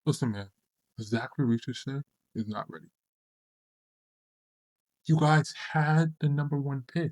Listen, man, Zacharie Risacher is not ready. You guys had the number one pick,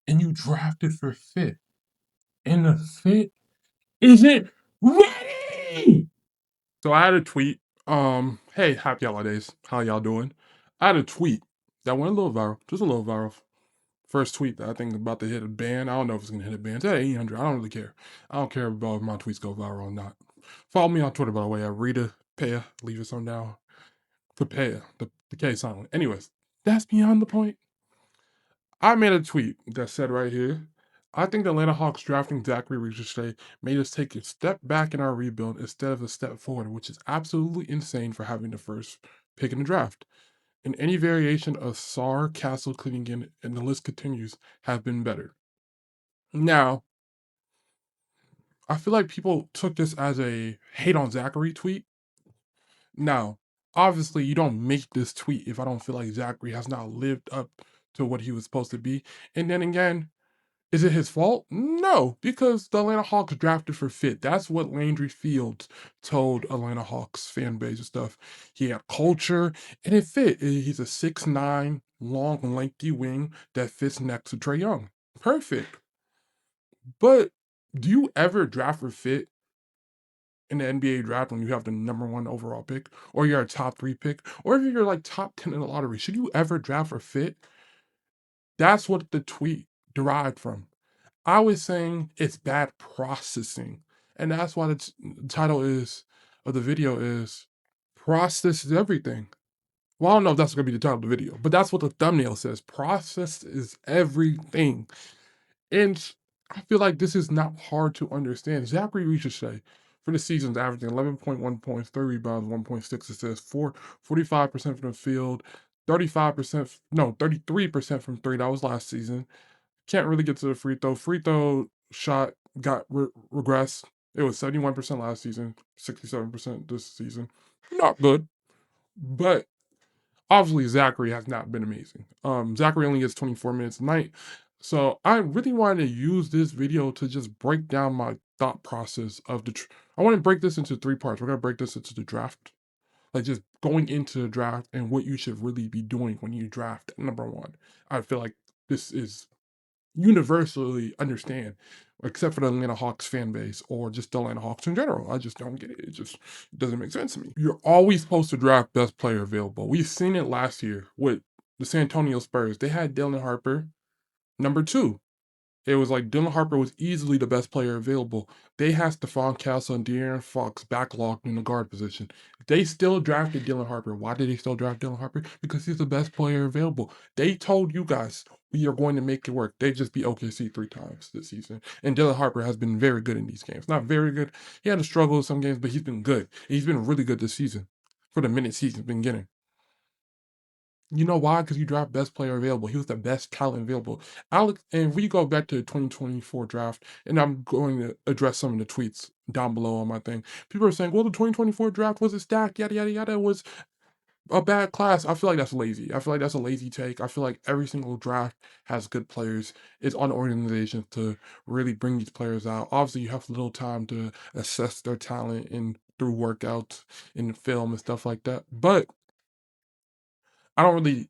and you drafted for fifth, and the fit isn't ready. So I had a tweet. Hey, happy holidays. How y'all doing? I had a tweet that went a little viral, just a little viral. First tweet that I think about to hit a ban. I don't know if it's gonna hit a ban. It's at 800. I don't really care. I don't care about if my tweets go viral or not. Follow me on Twitter, by the way, at Rita Paya. Leave us on down. Prepare the K silent. Anyways, that's beyond the point. I made a tweet that said right here, I think the Atlanta Hawks drafting Zacharie Risacher made us take a step back in our rebuild instead of a step forward, which is absolutely insane for having the first pick in the draft. And any variation of Sarr, Castle, Clingan, and the list continues have been better. Now, I feel like people took this as a hate on Zacharie tweet. Now, obviously, you don't make this tweet if I don't feel like Zacharie has not lived up to what he was supposed to be. And then again, is it his fault? No, because the Atlanta Hawks drafted for fit. That's what Landry Fields told Atlanta Hawks fan base and stuff. He had culture and it fit. He's a 6'9", long, lengthy wing that fits next to Trae Young. Perfect. But do you ever draft for fit in the NBA draft when you have the number one overall pick, or you're a top 3 pick, or if you're like top 10 in the lottery? Should you ever draft for fit? That's what the tweet derived from. I was saying it's bad processing. And that's why the title is of the video is Process is Everything. Well, I don't know if that's gonna be the title of the video, but that's what the thumbnail says. Process is everything. And I feel like this is not hard to understand. Zacharie Risacher for the season is averaging 11.1 points, 3 rebounds, 1.6 assists, 45% from the field, 35%, no, 33% from three. That was last season. Can't really get to the free throw. Free throw shot got regressed. It was 71% last season, 67% this season. Not good, but obviously Zacharie has not been amazing. Zacharie only gets 24 minutes a night. So I really wanted to use this video to just break down my thought process of I want to break this into 3 parts. We're going to break this into the draft. Like just going into the draft and what you should really be doing when you draft number 1. I feel like this is universally understand, except for the Atlanta Hawks fan base or just the Atlanta Hawks in general. I just don't get it. It just doesn't make sense to me. You're always supposed to draft best player available. We've seen it last year with the San Antonio Spurs. They had Dylan Harper, number 2. It was like Dylan Harper was easily the best player available. They had Stephon Castle and De'Aaron Fox backlogged in the guard position. They still drafted Dylan Harper. Why did they still draft Dylan Harper? Because he's the best player available. They told you guys, we are going to make it work. They just beat OKC 3 times this season. And Dylan Harper has been very good in these games. Not very good. He had a struggle in some games, but he's been good. He's been really good this season for the minutes he's been getting. You know why? Because you draft best player available. He was the best talent available. Alex, and if we go back to the 2024 draft, and I'm going to address some of the tweets down below on my thing. People are saying, well, the 2024 draft was a stack, yada, yada, yada. It was a bad class. I feel like that's lazy. I feel like that's a lazy take. I feel like every single draft has good players. It's on organizations to really bring these players out. Obviously, you have a little time to assess their talent and through workouts in film and stuff like that. But I don't really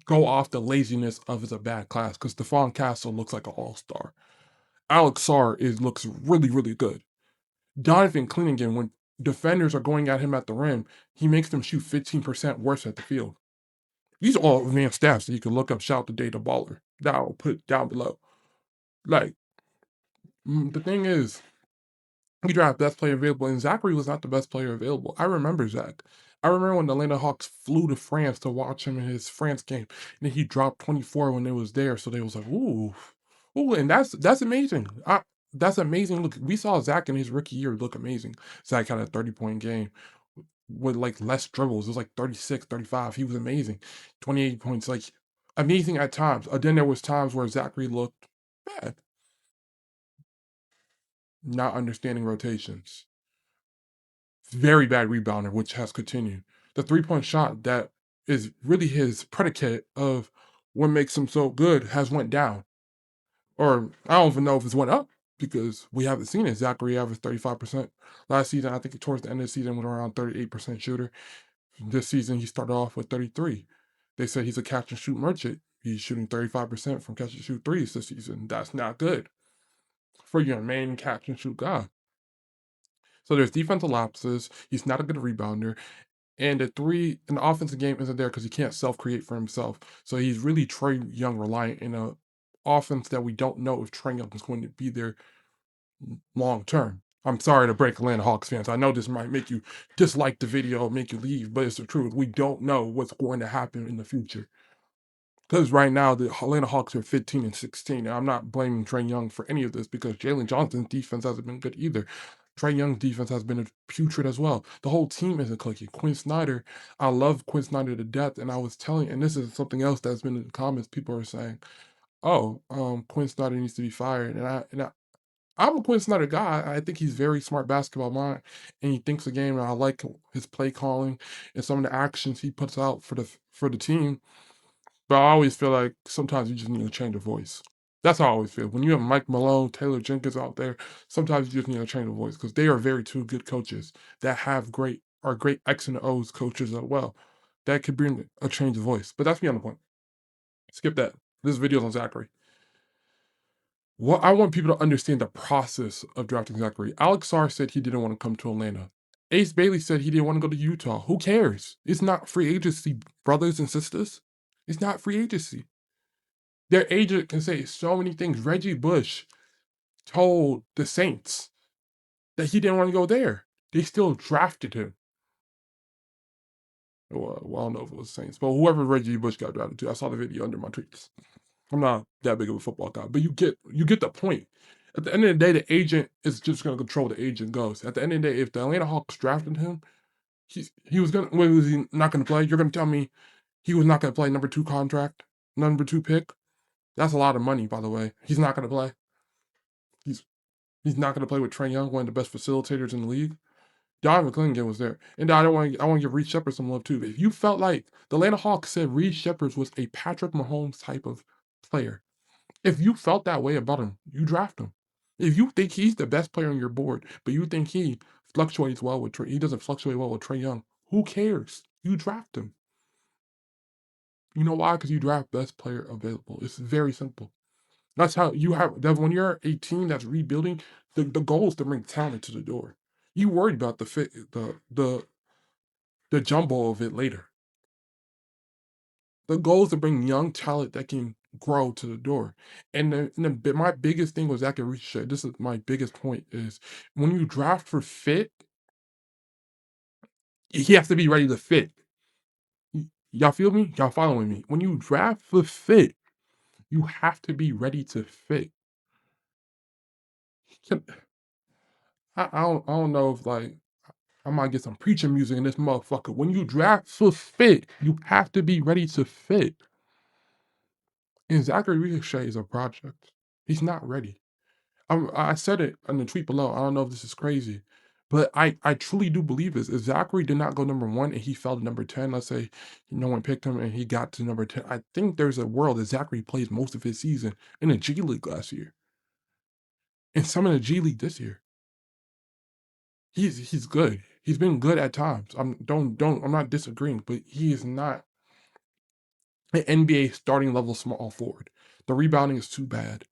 go off the laziness of it's a bad class because Stephon Castle looks like an all-star. Alex Sarr looks really, really good. Donovan Clingan, when defenders are going at him at the rim, he makes them shoot 15% worse at the field. These are all advanced stats that you can look up. Shout to Data Baller. That I'll put down below. Like, the thing is, we draft best player available, and Zacharie was not the best player available. I remember Zach. I remember when the Atlanta Hawks flew to France to watch him in his France game, and then he dropped 24 when they was there. So they was like, ooh, ooh, and that's amazing. That's amazing. Look, we saw Zach in his rookie year look amazing. Zach had a 30-point game with like less dribbles. It was like 36, 35. He was amazing. 28 points, like amazing at times. Then there was times where Zacharie looked bad, not understanding rotations. Very bad rebounder, which has continued. The 3-point shot that is really his predicate of what makes him so good has went down. Or I don't even know if it's went up. because we haven't seen it. Zacharie averaged 35% last season. I think towards the end of the season was around 38% shooter. This season he started off with 33. They said he's a catch and shoot merchant. He's shooting 35% from catch and shoot threes this season. That's not good for your main catch and shoot guy. So there's defensive lapses. He's not a good rebounder. And the offensive game isn't there because he can't self-create for himself. So he's really Trae Young reliant in a offense that we don't know if Trae Young is going to be there long term. I'm sorry to break Atlanta Hawks fans. I know this might make you dislike the video, make you leave, but it's the truth. We don't know what's going to happen in the future. Because right now, the Atlanta Hawks are 15-16, and I'm not blaming Trae Young for any of this because Jalen Johnson's defense hasn't been good either. Trae Young's defense has been putrid as well. The whole team isn't clicking. Quinn Snyder, I love Quinn Snyder to death, and I was telling, and this is something else that's been in the comments. People are saying, "Oh, Quinn Snyder needs to be fired," I'm a Quinn Snyder guy. I think he's very smart basketball mind, and he thinks the game. And I like his play calling and some of the actions he puts out for the team. But I always feel like sometimes you just need to change of voice. That's how I always feel. When you have Mike Malone, Taylor Jenkins out there, sometimes you just need to change of voice because they are very two good coaches that are great X and O's coaches as well. That could bring a change of voice. But that's me on the point. Skip that. This video's on Zaccharie. What I want people to understand the process of drafting Zaccharie. Alex Sarr said he didn't want to come to Atlanta. Ace Bailey said he didn't want to go to Utah. Who cares? It's not free agency, brothers and sisters. It's not free agency. Their agent can say so many things. Reggie Bush told the Saints that he didn't want to go there. They still drafted him. Well, I don't know if it was Saints, but whoever Reggie Bush got drafted to, I saw the video under my tweets. I'm not that big of a football guy, but you get the point. At the end of the day, the agent is just going to control the agent goes. At the end of the day, if the Atlanta Hawks drafted him, he was going. Was he not going to play? You're going to tell me he was not going to play number 2 contract, number 2 pick? That's a lot of money, by the way. He's not going to play. He's not going to play with Trae Young, one of the best facilitators in the league. Donovan Clingan was there, and I want to give Reed Shepard some love too. If you felt like the Atlanta Hawks said Reed Shepard was a Patrick Mahomes type of player, if you felt that way about him, you draft him. If you think he's the best player on your board, but you think he fluctuates well with he doesn't fluctuate well with Trae Young, who cares? You draft him. You know why? Because you draft best player available. It's very simple. That's how you have that when you're a team that's rebuilding, the goal is to bring talent to the door. You worried about the fit the jumble of it later. The goal is to bring young talent that can grow to the door. And my biggest thing was Zacharie Risacher. This is my biggest point is when you draft for fit, he has to be ready to fit. Y'all feel me? Y'all following me? When you draft for fit, you have to be ready to fit. I don't know if like I might get some preaching music in this motherfucker. When you draft for fit, you have to be ready to fit. And Zacharie Risacher is a project. He's not ready. I said it in the tweet below. I don't know if this is crazy, but I truly do believe this. If Zacharie did not go number 1 and he fell to number 10, let's say no one picked him and he got to number 10, I think there's a world that Zacharie plays most of his season in the G League last year and some in the G League this year. He's good. He's been good at times. I'm not disagreeing, but he is not an NBA starting level small forward. The rebounding is too bad.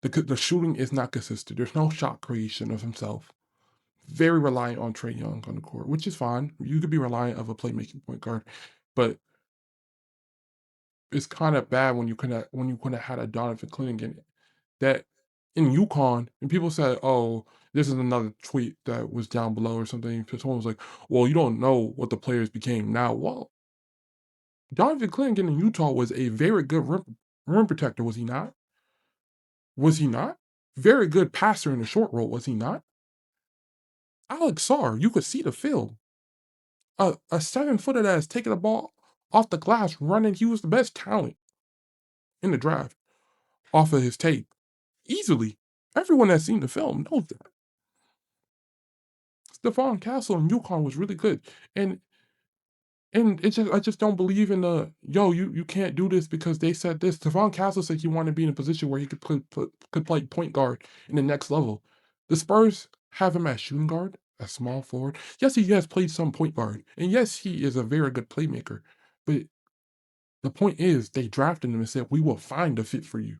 The shooting is not consistent. There's no shot creation of himself. Very reliant on Trae Young on the court, which is fine. You could be reliant of a playmaking point guard, but it's kind of bad when you could have had a Donovan Clingan that in UConn, and people said, "Oh, this is another tweet that was down below or something." Someone was like, "Well, you don't know what the players became now." Well, Donovan Clingan in Utah was a very good rim protector, was he not? Was he not? Very good passer in the short roll, was he not? Alex Sarr, you could see the film. A 7-footer that has taken the ball off the glass running. He was the best talent in the draft off of his tape. Easily. Everyone that's seen the film knows that. Stephon Castle in UConn was really good. And And it's just I just don't believe in the, "Yo, you can't do this because they said this." Stephon Castle said he wanted to be in a position where he could play point guard in the next level. The Spurs have him at shooting guard, a small forward. Yes, he has played some point guard, and yes, he is a very good playmaker, but the point is they drafted him and said, "We will find a fit for you.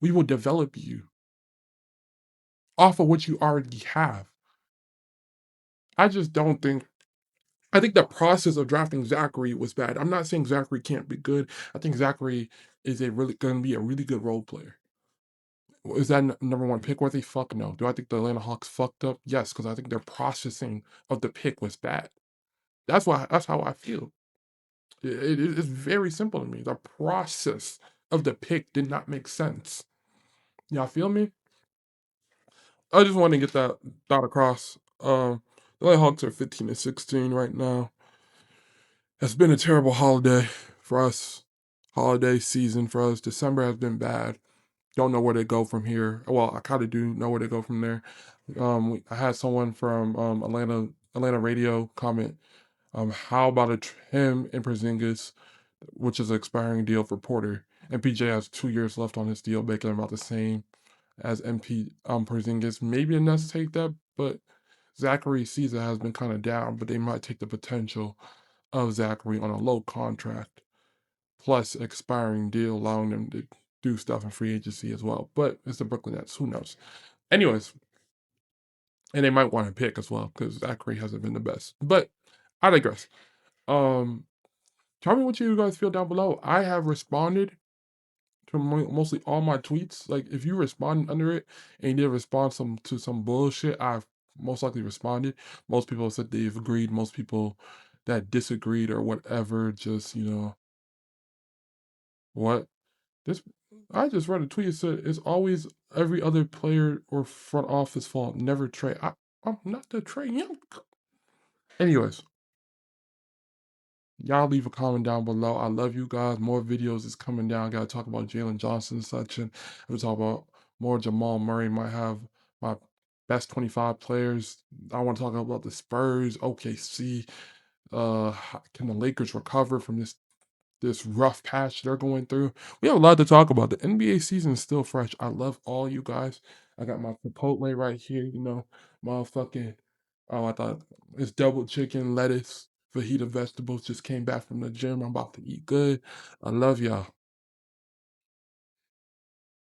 We will develop you off of what you already have." I just don't think I think the process of drafting Zaccharie was bad. I'm not saying Zaccharie can't be good. I think Zaccharie is a really gonna be a really good role player. Is that number one pick worthy? Fuck no. Do I think the Atlanta Hawks fucked up? Yes, because I think their processing of the pick was bad. That's how I feel. It's very simple to me. The process of the pick did not make sense. Y'all feel me? I just want to get that thought across. The Atlanta Hawks are 15-16 right now. It's been a terrible holiday for us. Holiday season for us. December has been bad. Don't know where they go from here. Well, I kind of do know where they go from there. I had someone from Atlanta radio comment. How about him and Porzingis, which is an expiring deal for Porter, and PJ has 2 years left on his deal, making him about the same as MP Porzingis. Maybe the Nets take that, but Zacharie season has been kind of down. But they might take the potential of Zacharie on a low contract plus expiring deal, allowing them to do stuff in free agency as well. But it's the Brooklyn Nets. Who knows? Anyways, and they might want to pick as well because Zaccharie hasn't been the best. But I digress. Um, Tell me what you guys feel down below. I have responded to mostly all my tweets. Like if you respond under it and you did respond to some bullshit, I've most likely responded. Most people said they've agreed. Most people that disagreed or whatever, just what this. I just read a tweet that said it's always every other player or front office fault. Never Trey. I'm not the Trey Young. Anyways, y'all leave a comment down below. I love you guys. More videos is coming down. Got to talk about Jalen Johnson section. I'm talk about more Jamal Murray. Might have my best 25 players. I want to talk about the Spurs, OKC. Can the Lakers recover from this rough patch they're going through? We have a lot to talk about. The NBA season is still fresh. I love all you guys. I got my Chipotle right here. Motherfucking. Oh, I thought it's double chicken, lettuce, fajita vegetables. Just came back from the gym. I'm about to eat good. I love y'all.